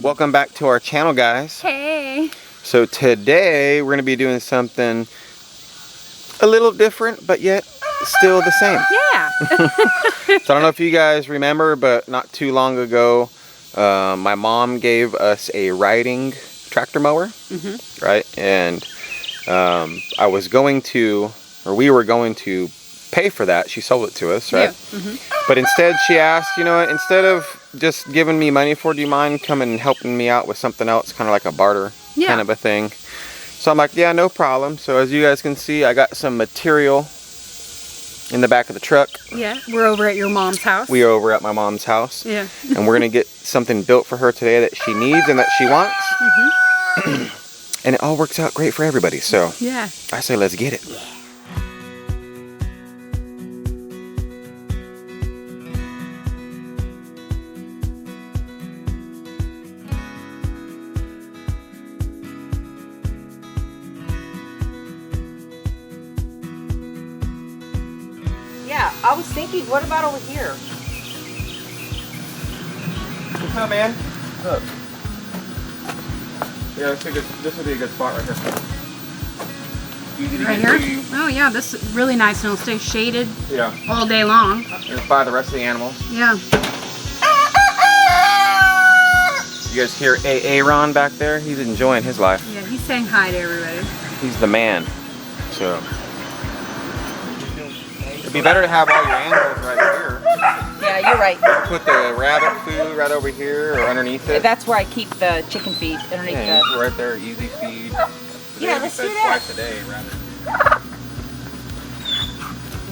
Welcome back to our channel, guys. Hey. So today we're going to be doing something a little different, but yet still the same. Yeah. So I don't know if you guys remember, but not too long ago, my mom gave us a riding tractor mower, right? And we were going to pay for that. She sold it to us, right? Yeah. But instead she asked, you know what, instead of just giving me money for it, do you mind coming and helping me out with something else, kind of like a barter kind of a thing? So I'm like, yeah, no problem. So as you guys can see, I got some material in the back of the truck. Yeah, we're over at your mom's house. We are over at my mom's house. Yeah. And we're gonna get something built for her today that she needs and that she wants. And it all works out great for everybody. So yeah, I say let's get it. Yeah. Yeah, I was thinking, what about over here? What's up, man? Look. Yeah, this would be a good spot right here. Easy to right get here? Oh yeah, this is really nice and it'll stay shaded all day long. And by the rest of the animals. Yeah. You guys hear Aaron back there? He's enjoying his life. Yeah, he's saying hi to everybody. He's the man. So it'd be better to have all your animals right here. Yeah, you're right. Put the rabbit food right over here or underneath it. That's where I keep the chicken feed, underneath the... right there, easy feed. Yeah, let's do that. Twice a day, rather.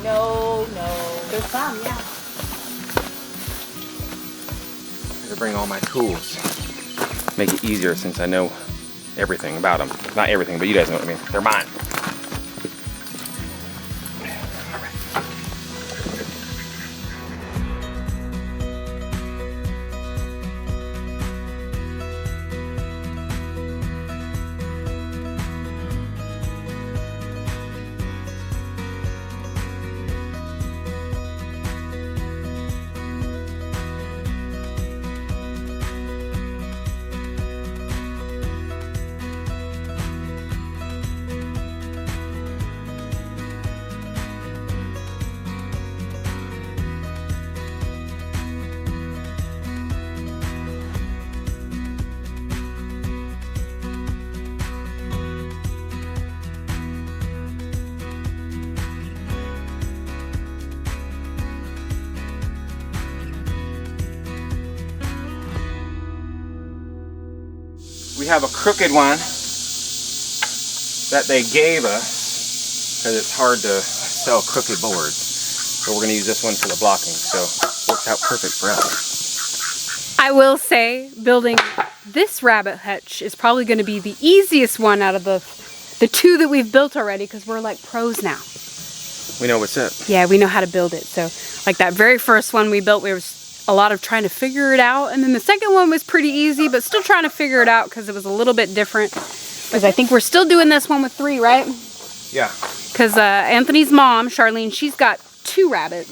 No. There's some, yeah. I'm gonna bring all my tools. Make it easier since I know everything about them. Not everything, but you guys know what I mean. They're mine. We have a crooked one that they gave us because it's hard to sell crooked boards. So we're going to use this one for the blocking. So it works out perfect for us. I will say building this rabbit hutch is probably going to be the easiest one out of the two that we've built already because we're like pros now. We know what's up. Yeah, we know how to build it. So like that very first one we built, we was a lot of trying to figure it out, and then the second one was pretty easy, but still trying to figure it out because it was a little bit different. Because I think we're still doing this one with 3, right? Yeah. Because Anthony's mom, Charlene, she's got 2 rabbits.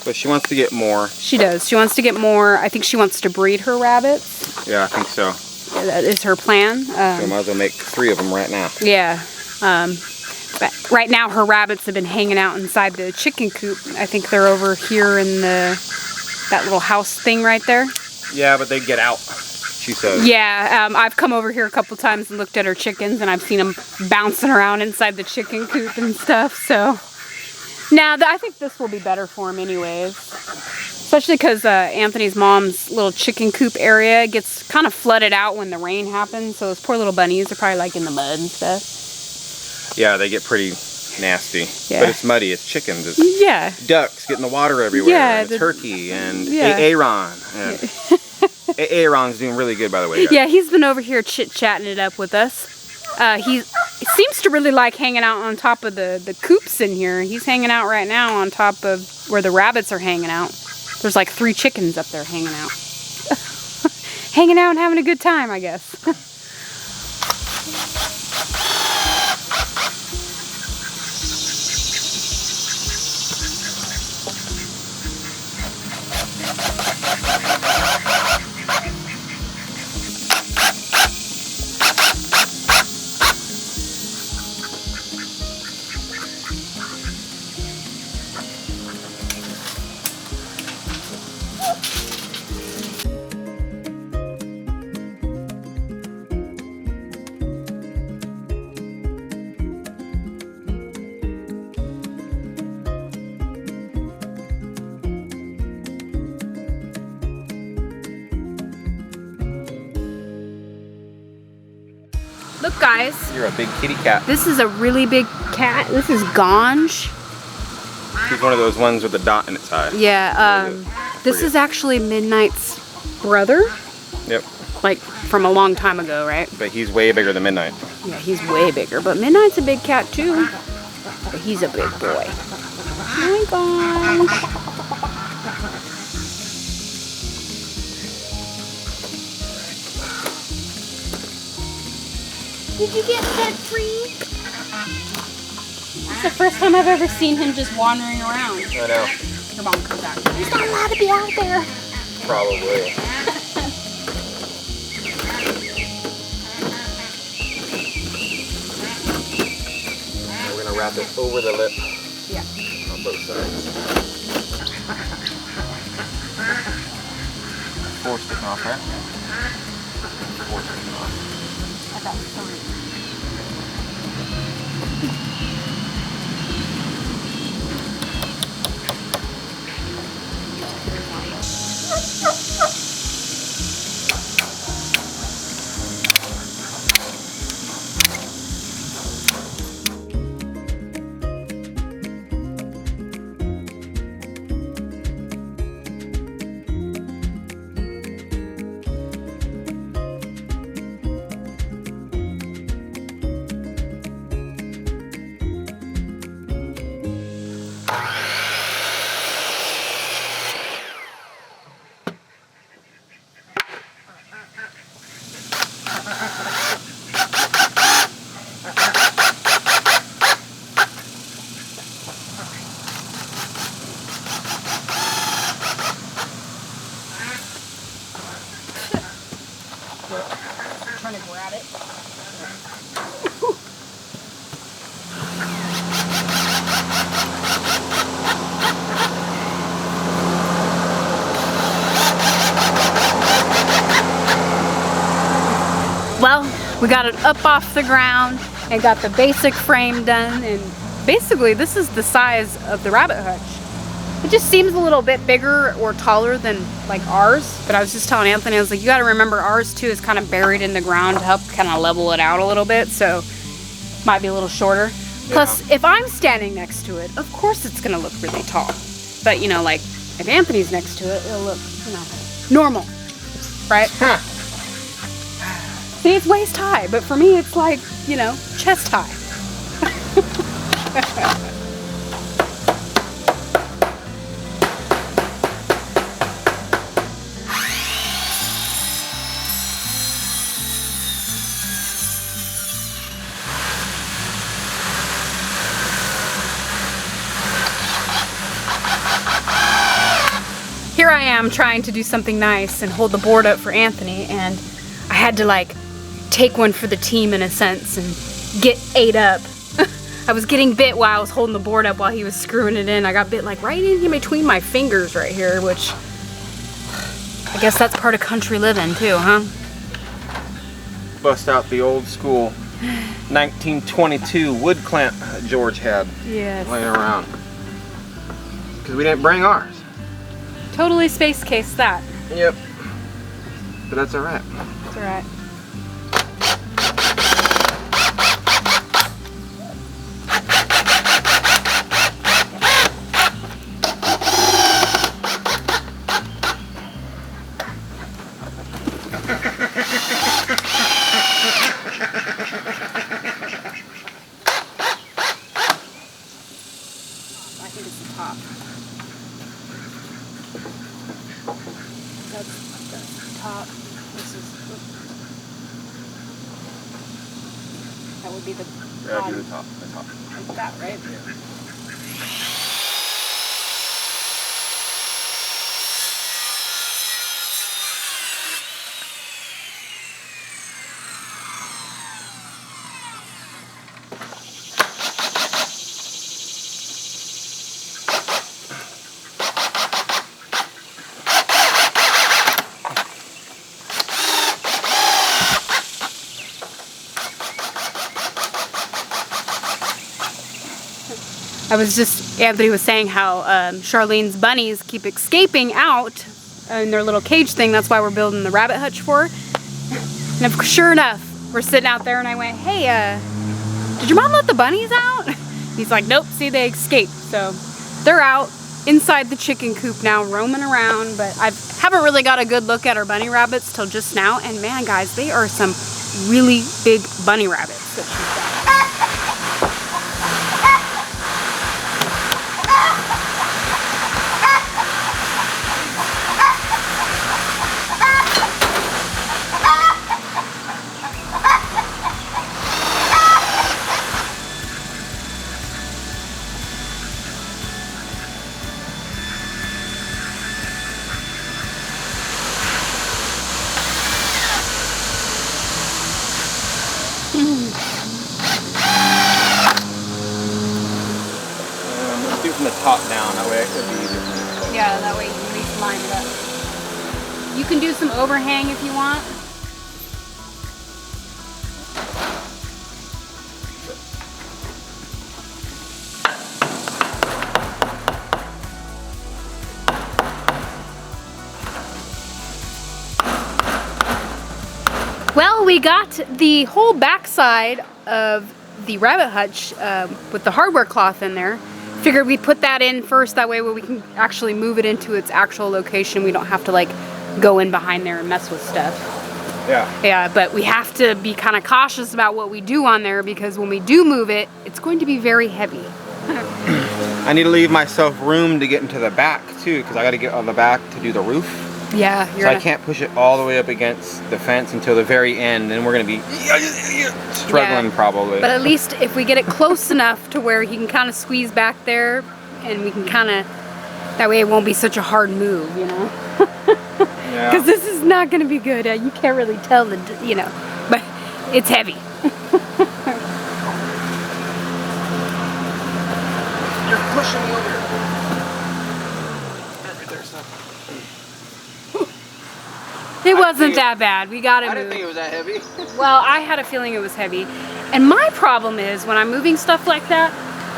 But she wants to get more. She does. She wants to get more. I think she wants to breed her rabbits. Yeah, I think so. Yeah, that is her plan. So I might as well make 3 of them right now. Yeah. But right now her rabbits have been hanging out inside the chicken coop. I think they're over here in that little house thing right there. Yeah, but they get out, she says. Yeah, I've come over here a couple times and looked at her chickens, and I've seen them bouncing around inside the chicken coop and stuff. So now I think this will be better for them anyways. Especially because Anthony's mom's little chicken coop area gets kind of flooded out when the rain happens. So those poor little bunnies are probably like in the mud and stuff. Yeah, they get pretty nasty. Yeah. But it's muddy, it's chickens, it's ducks getting the water everywhere, and it's turkey, and Aaron. Aaron's doing really good, by the way, guys. Yeah, he's been over here chit-chatting it up with us. He seems to really like hanging out on top of the coops in here. He's hanging out right now on top of where the rabbits are hanging out. There's like 3 chickens up there hanging out. Hanging out and having a good time, I guess. Look, guys. You're a big kitty cat. This is a really big cat. This is Ganj. He's one of those ones with a dot in its eye. Yeah, this is actually Midnight's brother. Yep. Like, from a long time ago, right? But he's way bigger than Midnight. Yeah, he's way bigger. But Midnight's a big cat, too. But he's a big boy. Hi, Ganj. Did you get set free? It's the first time I've ever seen him just wandering around. I know. Your mom comes out. He's not allowed to be out there. Probably. We're gonna wrap it over the lip. Yeah. On both sides. 4 sticking off, right? 4 sticking off. Okay, sorry. Trying to grab it. Well, we got it up off the ground and got the basic frame done, and basically this is the size of the rabbit hutch. It just seems a little bit bigger or taller than like ours, but I was just telling Anthony, I was like, you got to remember ours too is kind of buried in the ground to help kind of level it out a little bit, so might be a little shorter. Yeah. Plus, if I'm standing next to it, of course it's gonna look really tall. But you know, like if Anthony's next to it, it'll look, you know, normal, right? Huh. See, it's waist high, but for me it's like, you know, chest high. Here I am trying to do something nice and hold the board up for Anthony, and I had to like take one for the team in a sense and get ate up. I was getting bit while I was holding the board up while he was screwing it in. I got bit like right in between my fingers right here, which I guess that's part of country living too, huh? Bust out the old school 1922 wood clamp George had laying around. Because we didn't bring ours. Totally space case that. Yep. But that's alright. That's alright. I think it's the top. That's the top. This is. That would be the. Yeah, do the top. The top. Like that, right? Yeah. Anthony was saying how Charlene's bunnies keep escaping out in their little cage thing. That's why we're building the rabbit hutch for. And sure enough, we're sitting out there and I went, hey, did your mom let the bunnies out? He's like, nope, see, they escaped. So they're out inside the chicken coop now, roaming around, but I haven't really got a good look at our bunny rabbits till just now. And man, guys, they are some really big bunny rabbits that she's got. Do from the top down, that way it could be easier. Yeah, that way you can at least line it up. You can do some overhang if you want. Well, we got the whole backside of the rabbit hutch with the hardware cloth in there. Figured we'd put that in first, that way we can actually move it into its actual location. We don't have to like go in behind there and mess with stuff. Yeah. Yeah, but we have to be kind of cautious about what we do on there because when we do move it, it's going to be very heavy. I need to leave myself room to get into the back too, because I got to get on the back to do the roof. Yeah, So I can't push it all the way up against the fence until the very end, then we're going to be struggling probably. But at least if we get it close enough to where he can kind of squeeze back there and we can kind of, that way it won't be such a hard move, you know? Yeah. Because this is not going to be good. You can't really tell the, you know, but it's heavy. You're pushing me over here. It wasn't that bad. We got it moved. I didn't think it was that heavy. Well, I had a feeling it was heavy. And my problem is when I'm moving stuff like that,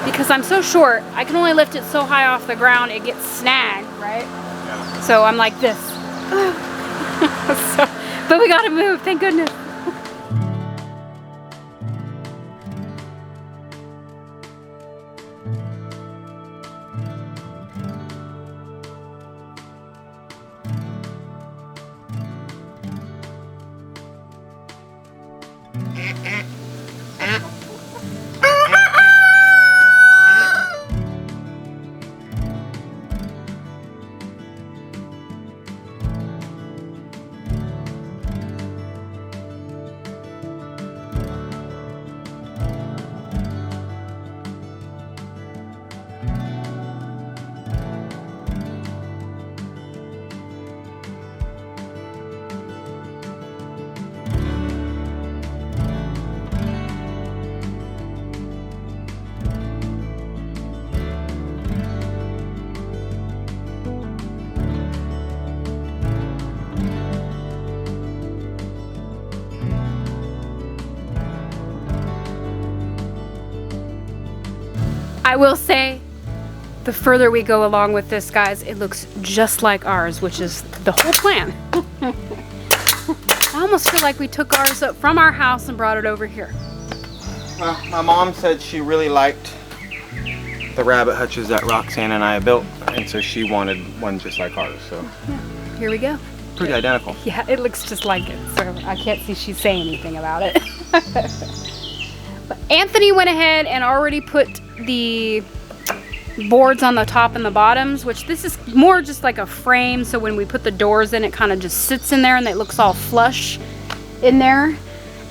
because I'm so short, I can only lift it so high off the ground, it gets snagged, right? Yeah. So I'm like this. But we got to move, thank goodness. I will say, the further we go along with this, guys, it looks just like ours, which is the whole plan. I almost feel like we took ours up from our house and brought it over here. Well, my mom said she really liked the rabbit hutches that Roxane and I built, and so she wanted one just like ours, so. Yeah, here we go. Pretty identical. Yeah, it looks just like it, so I can't see she's saying anything about it. But Anthony went ahead and already put the boards on the top and the bottoms, which this is more just like a frame, so when we put the doors in, it kind of just sits in there and it looks all flush in there.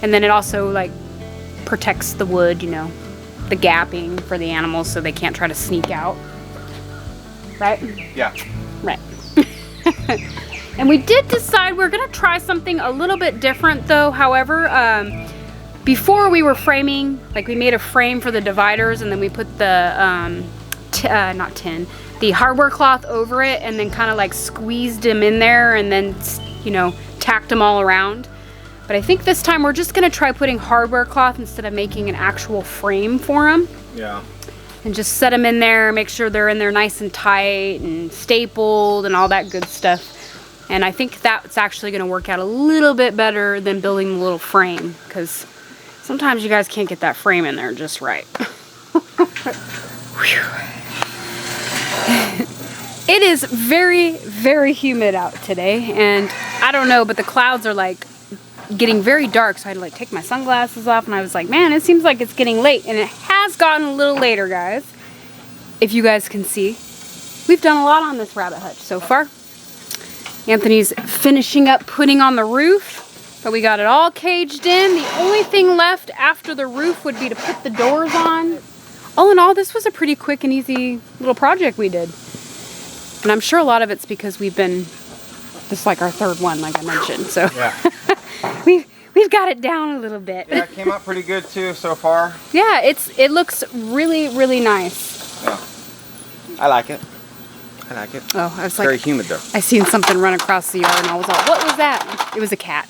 And then it also like protects the wood, you know, the gapping for the animals so they can't try to sneak out. Right? Yeah. Right. And we did decide we're gonna try something a little bit different though. However, before we were framing, like we made a frame for the dividers and then we put the, the hardware cloth over it and then kind of like squeezed them in there and then, you know, tacked them all around. But I think this time we're just gonna try putting hardware cloth instead of making an actual frame for them. Yeah. And just set them in there, make sure they're in there nice and tight and stapled and all that good stuff. And I think that's actually going to work out a little bit better than building the little frame, because sometimes you guys can't get that frame in there just right. It is very, very humid out today, and I don't know, but the clouds are like getting very dark, so I had to like take my sunglasses off, and I was like, man, it seems like it's getting late, and it has gotten a little later, guys. If you guys can see, we've done a lot on this rabbit hutch so far. Anthony's finishing up putting on the roof, but we got it all caged in. The only thing left after the roof would be to put the doors on. All in all, this was a pretty quick and easy little project we did. And I'm sure a lot of it's because we've been, this is like our third one, like I mentioned, so Yeah. we've got it down a little bit. Yeah, it came out pretty good too so far. Yeah, it looks really, really nice. Yeah. I like it. I like it. Oh, I was Very like, humid though. I seen something run across the yard and I was like, what was that? It was a cat.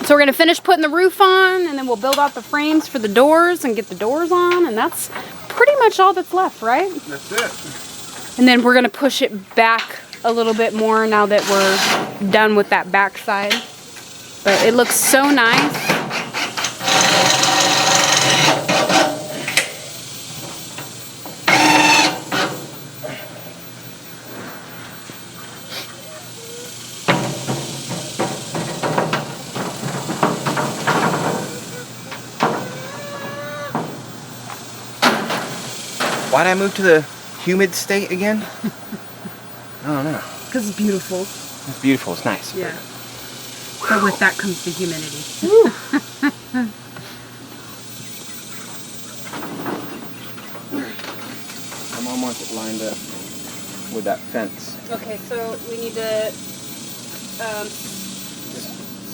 So we're gonna finish putting the roof on, and then we'll build out the frames for the doors and get the doors on, and that's pretty much all that's left, right? That's it. And then we're gonna push it back a little bit more now that we're done with that back side. But it looks so nice. Why'd I move to the humid state again? I don't know. Because it's beautiful. It's beautiful. It's nice. Yeah. But with that comes the humidity. My mom wants it lined up with that fence. Okay, so we need to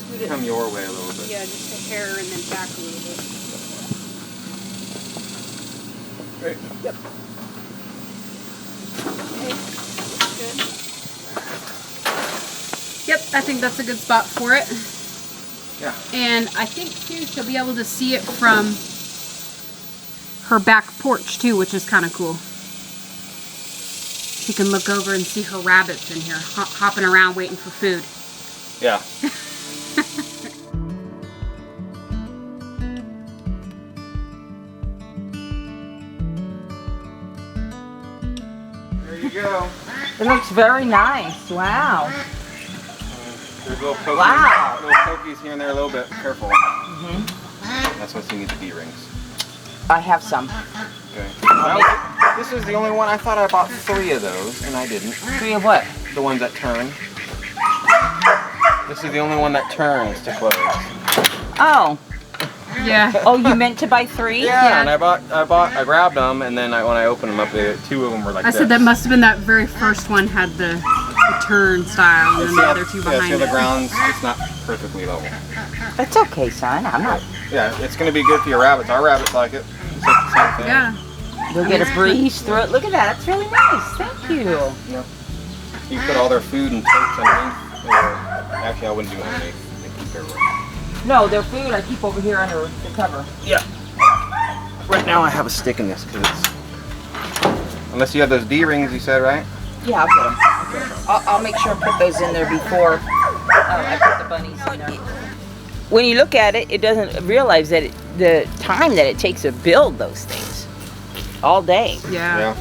scoot it. Come your way a little bit. Yeah, just a hair and then back a little bit. Right. Yep. Okay, good. Yep, I think that's a good spot for it. Yeah. And I think too she'll be able to see it from her back porch too, which is kind of cool. She can look over and see her rabbits in here hopping around waiting for food. Yeah. There you go. It looks very nice. Wow. There's little pokies, Wow. little pokies here and there a little bit. Careful. That's what's you need the D-rings. I have some. Okay. Well, this is the only one. I thought I bought 3 of those, and I didn't. 3 of what? The ones that turn. This is the only one that turns to close. Oh. Yeah. Oh, you meant to buy 3? Yeah, and I grabbed them, and then when I opened them up, 2 of them were like I this. said that must have been that very first one had the turn style, and then the other 2 behind see it. the ground's it's not perfectly level. It's okay, son. I'm not. Yeah, it's going to be good for your rabbits. Our rabbits like it. It's like the same thing. Yeah. You'll get a breeze through it. Look at that. That's really nice. Thank you. Yeah. You put all their food and totes underneath. Or, actually, I wouldn't do underneath. They keep everywhere. No, their food I keep over here under the cover. Yeah. Right now I have a stick in this because it's... Unless you have those D-rings you said, right? Yeah, I'll get them. Okay. I'll make sure and put those in there before I put the bunnies in there. When you look at it, it doesn't realize that the time that it takes to build those things. All day. Yeah. Yeah.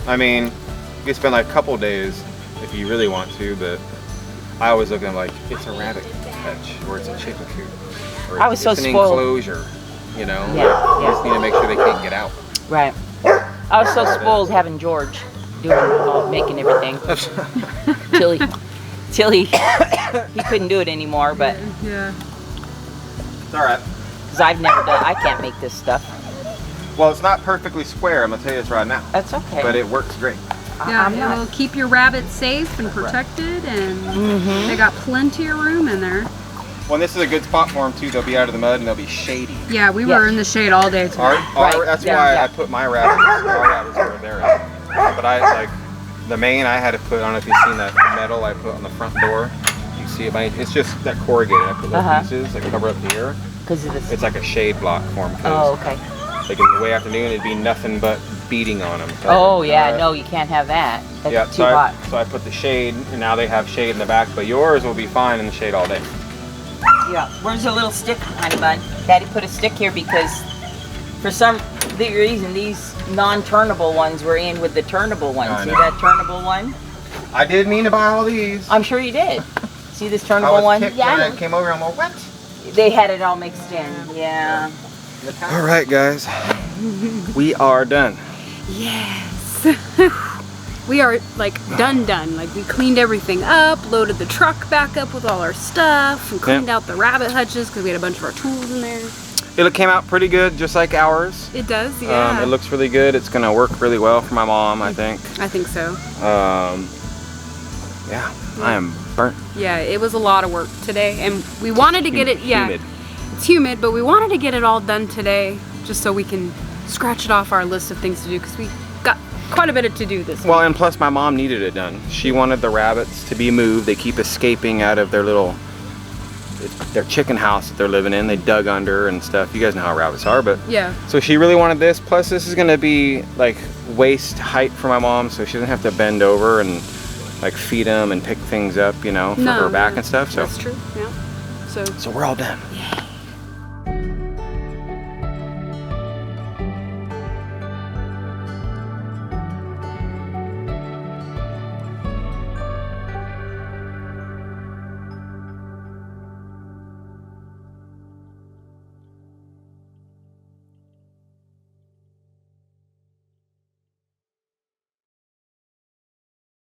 I mean, you can spend like a couple days if you really want to, but I always look at them like, it's a rabbit hutch, or it's a chicken coop, or I was so it's an spoiled. enclosure, you know? Yeah, You just need to make sure they can't get out. Right. I was so spoiled having George doing all, making everything. till he couldn't do it anymore, but Yeah. It's alright. because I've never done, I can't make this stuff. Well, it's not perfectly square, I'm going to tell you this right now. That's okay. But it works great. Yeah, I'm not. it'll keep your rabbits safe and protected, and they got plenty of room in there. Well, this is a good spot for them too. They'll be out of the mud and they'll be shady. Yeah, we were in the shade all day today. That's Yeah, why yeah. I put my rabbits, our rabbits where they're at. But I like the main I had to put, I don't know if you've seen that metal I put on the front door. You see it, it's just that corrugated. I put little pieces that cover up here. Because of this. It's like a shade block for them. Oh, okay. Like in the way afternoon, it'd be nothing but beating on them. Oh yeah, no, you can't have that. That's Yeah, too hot. So I put the shade, and now they have shade in the back, but yours will be fine in the shade all day. Yeah. Where's the little stick, honey bun? Daddy put a stick here because for some reason these non-turnable ones were in with the turnable ones. I See know. that turnable one? I did mean to buy all these. I'm sure you did. See this I turnable was one? kicked when I came over. I'm like, what? They had it all mixed in. Yeah. All right, guys, we are done. Yes. We are like done. Like we cleaned everything up, loaded the truck back up with all our stuff, and cleaned out the rabbit hutches because we had a bunch of our tools in there. It came out pretty good, just like ours. It does, yeah. It looks really good. It's gonna work really well for my mom, I think. I think so. Yeah, I am burnt. Yeah, it was a lot of work today, and we wanted to get it. Yeah, Humid. it's humid, but we wanted to get it all done today, just so we can scratch it off our list of things to do, because we got quite a bit to do this week. Well, and plus my mom needed it done. She wanted the rabbits to be moved. They keep escaping out of their chicken house that they're living in. They dug under and stuff. You guys know how rabbits are, but Yeah. so she really wanted this. Plus this is gonna be like waist height for my mom, so she doesn't have to bend over and like feed them and pick things up, you know, for her back and stuff. So That's true. Yeah. So we're all done. yeah.